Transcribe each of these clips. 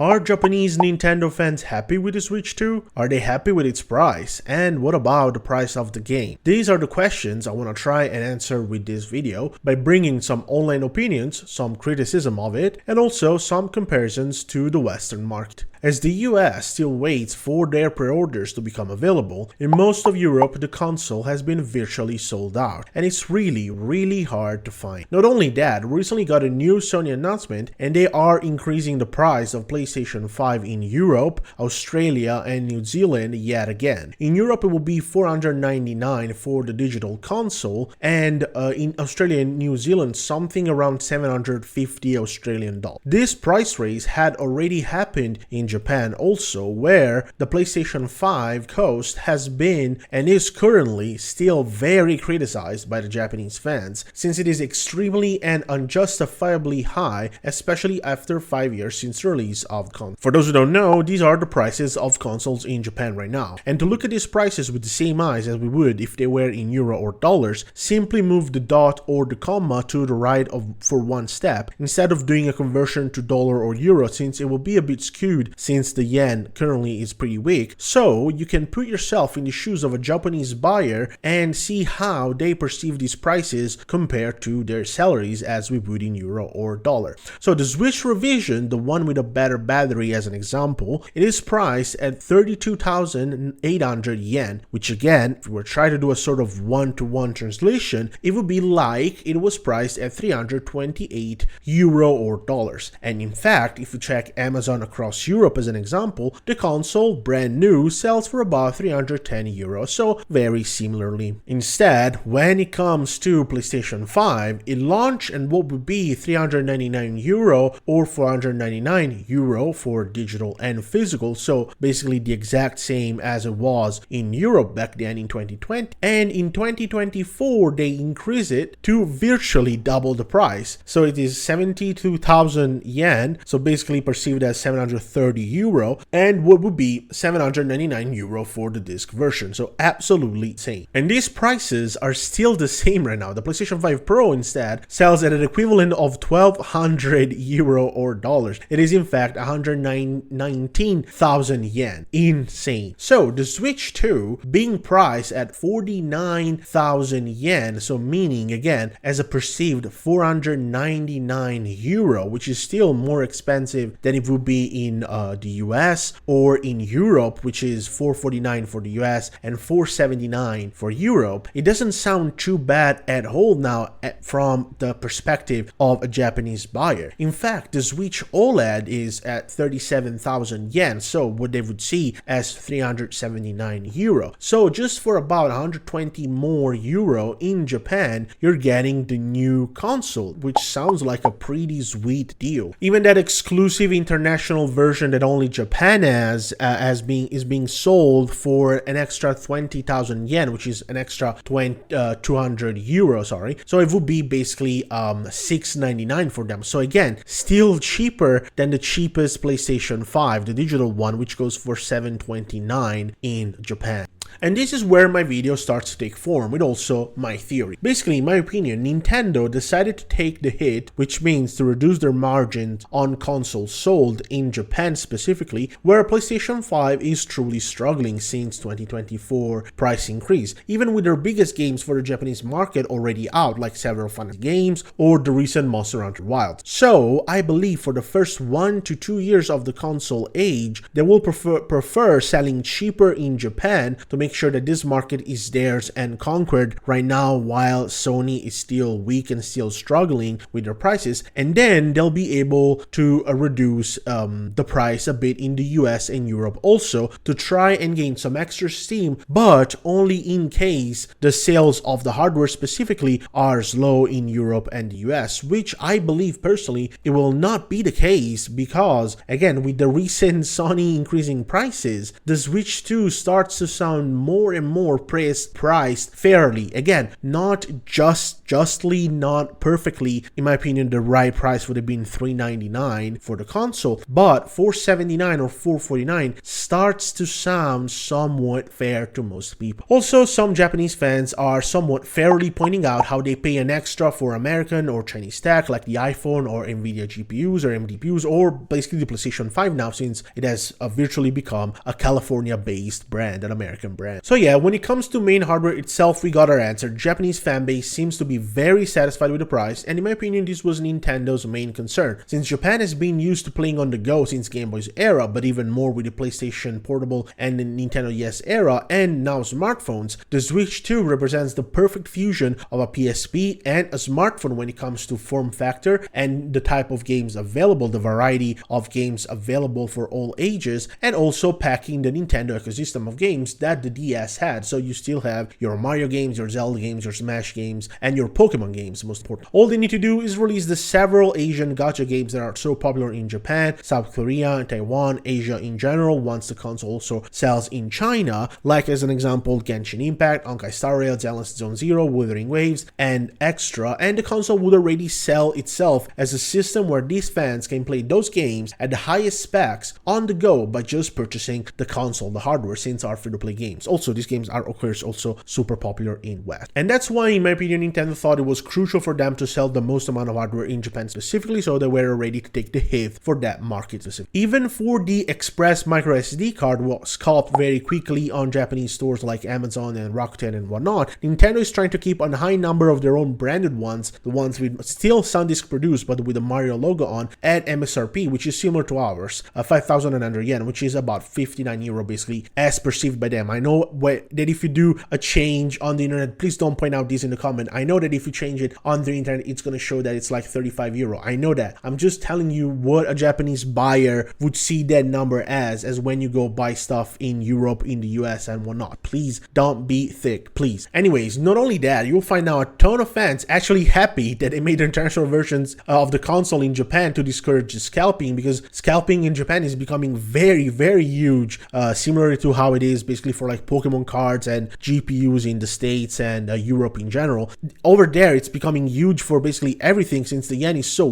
Are Japanese Nintendo fans happy with the Switch 2? Are they happy with its price? And what about the price of the game? These are the questions I want to try and answer with this video by bringing some online opinions, some criticism of it, and also some comparisons to the Western market. As the US still waits for their pre-orders to become available, in most of Europe the console has been virtually sold out, and it's really hard to find. Not only that, we recently got a new Sony announcement and they are increasing the price of PlayStation 5 in Europe, Australia and New Zealand yet again. In Europe it will be $499 for the digital console, and in Australia and New Zealand something around 750 Australian dollars. This price raise had already happened in Japan also, where the PlayStation 5 cost has been and is currently still very criticized by the Japanese fans, since it is extremely and unjustifiably high, especially after 5 years since the release of the console. For those who don't know, these are the prices of consoles in Japan right now. And to look at these prices with the same eyes as we would if they were in euro or dollars, simply move the dot or the comma to the right for one step, instead of doing a conversion to dollar or euro, since it will be a bit skewed since the yen currently is pretty weak. So you can put yourself in the shoes of a Japanese buyer and see how they perceive these prices compared to their salaries as we would in euro or dollar. So the Switch revision, the one with a better battery as an example, it is priced at 32,800 yen, which again, if we were trying to do a sort of one-to-one translation, it would be like it was priced at 328 euro or dollars. And in fact, if you check Amazon across Europe as an example, the console, brand new, sells for about 310 euros, so very similarly. Instead, when it comes to PlayStation 5, it launched and what would be 399 euro or 499 euro for digital and physical, so basically the exact same as it was in Europe back then in 2020. And in 2024, they increase it to virtually double the price. So it is 72,000 yen, so basically perceived as 730 euro, and what would be 799 euro for the disc version. So absolutely insane. And these prices are still the same right now. The PlayStation 5 Pro instead sells at an equivalent of 1,200 euro or dollars. It is in fact 119,000 yen. Insane. So the Switch 2 being priced at 49,000 yen, so meaning again as a perceived 499 euro, which is still more expensive than it would be in the US or in Europe, which is 449 for the US and 479 for Europe. It doesn't sound too bad at all now from the perspective of a Japanese buyer. In fact, the Switch OLED is at 37,000 yen, so what they would see as 379 euro. So just for about 120 more euro in Japan, you're getting the new console, which sounds like a pretty sweet deal. Even that exclusive international version that only Japan has is being sold for an extra 20,000 yen, which is an extra 200 euro, sorry. So it would be basically 699 for them. So again, still cheaper than the cheapest PlayStation 5, the digital one, which goes for 729 in Japan. And this is where my video starts to take form, with also my theory. Basically, in my opinion, Nintendo decided to take the hit, which means to reduce their margins on consoles sold in Japan specifically, where PlayStation 5 is truly struggling since 2024 price increase, even with their biggest games for the Japanese market already out, like several Final games or the recent Monster Hunter Wilds. So, I believe for the first 1 to 2 years of the console age, they will prefer selling cheaper in Japan to make sure that this market is theirs and conquered right now, while Sony is still weak and still struggling with their prices, and then they'll be able to reduce the price a bit in the US and Europe also to try and gain some extra steam, but only in case the sales of the hardware specifically are slow in Europe and the US, which I believe personally it will not be the case, because again, with the recent Sony increasing prices, the Switch 2 starts to sound becoming more and more priced fairly. Again, not justly, not perfectly. In my opinion, the right price would have been $399 for the console, but $479 or $449 starts to sound somewhat fair to most people. Also, some Japanese fans are somewhat fairly pointing out how they pay an extra for American or Chinese tech like the iPhone or Nvidia GPUs or MDPUs, or basically the PlayStation 5 now, since it has virtually become a California-based brand, an American brand. So yeah, when it comes to main hardware itself, we got our answer. Japanese fan base seems to be very satisfied with the price, and in my opinion, this was Nintendo's main concern, since Japan has been used to playing on the go since Game Boy's era, but even more with the PlayStation Portable and the Nintendo DS era, and now smartphones. The Switch 2 represents the perfect fusion of a PSP and a smartphone when it comes to form factor and the type of games available, the variety of games available for all ages, and also packing the Nintendo ecosystem of games that the DS had. So you still have your Mario games, your Zelda games, your Smash games, and your Pokemon games, most important. All they need to do is release the several Asian gacha games that are so popular in Japan, South Korea, and Taiwan, Asia in general, once the console also sells in China, like as an example, Genshin Impact, Honkai Star Rail, Zealous Zone Zero, Wuthering Waves, and Extra, and the console would already sell itself as a system where these fans can play those games at the highest specs on the go by just purchasing the console, the hardware, since are free-to-play games. Also, these games are, of course, also super popular in West. And that's why, in my opinion, Nintendo thought it was crucial for them to sell the most amount of hardware in Japan specifically, so they were ready to take the hit for that market specific. Even for the Express micro SD card was scalped very quickly on Japanese stores like Amazon and Rakuten and whatnot. Nintendo is trying to keep a high number of their own branded ones, the ones with still SanDisk produced but with the Mario logo on, at MSRP, which is similar to ours, 5,100 yen, which is about 59 euro basically, as perceived by them. I know that if you do a change on the internet, please don't point out this in the comment. I know that if you change it on the internet, it's going to show that it's like 35 euro. I know that. I'm just telling you what a Japanese buyer would see that number as when you go buy stuff in Europe, in the US, and whatnot. Please don't be thick, please. Anyways, not only that, you'll find now a ton of fans actually happy that they made international versions of the console in Japan to discourage scalping, because scalping in Japan is becoming very, very huge, similar to how it is basically for like Pokemon cards and GPUs in the States and Europe in general. Over there, it's becoming huge for basically everything, since the yen is so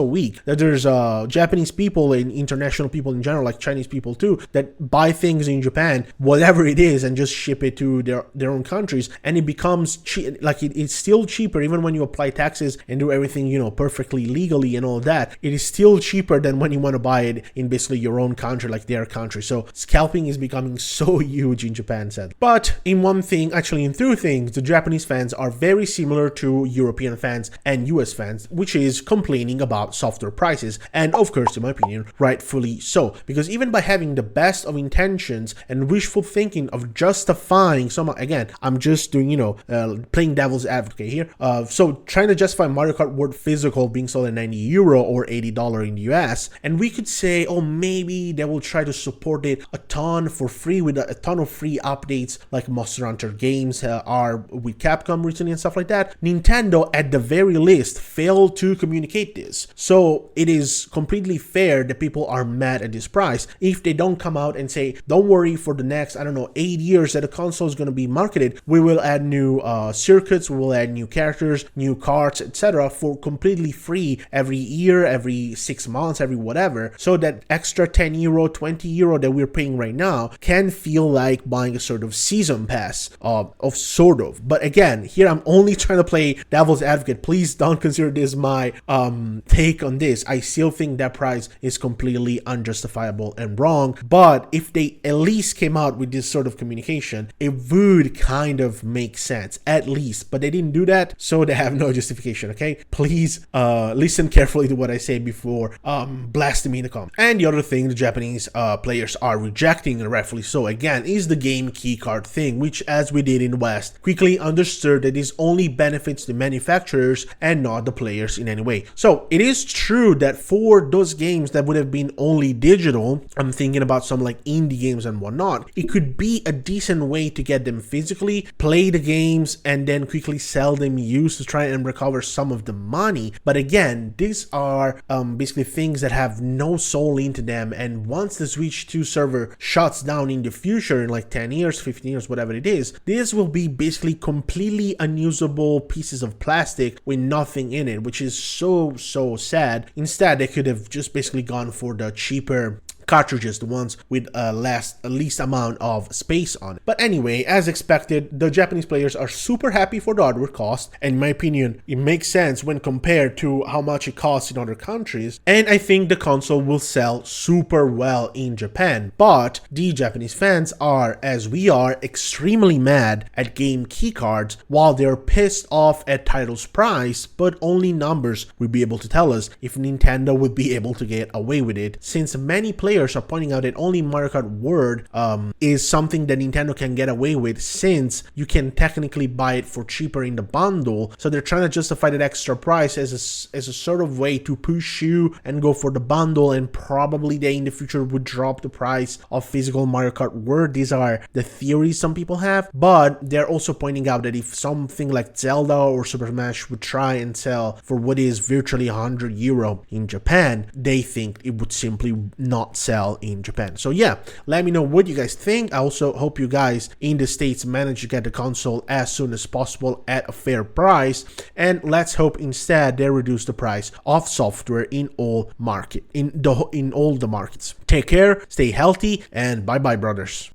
weak that there's Japanese people and international people in general, like Chinese people too, that buy things in Japan, whatever it is, and just ship it to their own countries, and it becomes cheap. Like it's still cheaper even when you apply taxes and do everything, you know, perfectly legally and all that. It is still cheaper than when you want to buy it in basically your own country, like their country. So scalping is becoming so huge in Japan, sadly. But in one thing, actually in two things, the Japanese fans are very similar to European fans and US fans, which is complaining about softer prices. And of course, in my opinion, rightfully so, because even by having the best of intentions and wishful thinking of justifying some, again, I'm just doing, you know, playing devil's advocate here. So trying to justify Mario Kart World Physical being sold at 90 euro or $80 in the US, and we could say, oh, maybe they will try to support it a ton for free with a ton of free updates like Monster Hunter games are with Capcom recently and stuff like that. Nintendo, at the very least, failed to communicate this. So it is completely fair that people are mad at this price if they don't come out and say, don't worry, for the next, I don't know, 8 years that the console is going to be marketed, we will add new circuits, we will add new characters, new cards, etc. for completely free every year, every 6 months, every whatever, so that extra 10 euro, 20 euro that we're paying right now can feel like buying a sort of season pass of sort of. But again, here I'm only trying to play devil's advocate. Please don't consider this my take on this. I still think that price is completely unjustifiable and wrong, but if they at least came out with this sort of communication, it would kind of make sense, at least. But they didn't do that, so they have no justification. Okay, please listen carefully to what I say before blasting me in the comments. And the other thing the Japanese players are rejecting, and rightfully so, again, is the game keycard thing, which, as we did in the West, quickly understood that this only benefits the manufacturers and not the players in any way. So it is true that for those games that would have been only digital, I'm thinking about some like indie games and whatnot, it could be a decent way to get them physically, play the games, and then quickly sell them used to try and recover some of the money. But again, these are basically things that have no soul into them, and once the Switch 2 server shuts down in the future in like 10 years, 15 years, whatever it is, this will be basically completely unusable pieces of plastic with nothing in it, which is so sad. Instead, they could have just basically gone for the cheaper cartridges, the ones with least amount of space on it. But anyway, as expected, the Japanese players are super happy for the hardware cost, and in my opinion, it makes sense when compared to how much it costs in other countries, and I think the console will sell super well in Japan. But the Japanese fans are, as we are, extremely mad at game keycards, while they're pissed off at title's price, but only numbers will be able to tell us if Nintendo would be able to get away with it, since many players are pointing out that only Mario Kart World is something that Nintendo can get away with, since you can technically buy it for cheaper in the bundle. So they're trying to justify that extra price as a sort of way to push you and go for the bundle, and probably they in the future would drop the price of physical Mario Kart World. These are the theories some people have, but they're also pointing out that if something like Zelda or Super Smash would try and sell for what is virtually €100 in Japan, they think it would simply not sell in Japan. So yeah, let me know what you guys think. I also hope you guys in the States manage to get the console as soon as possible at a fair price, and let's hope instead they reduce the price of software in all the markets. Take care, stay healthy, and bye bye, brothers.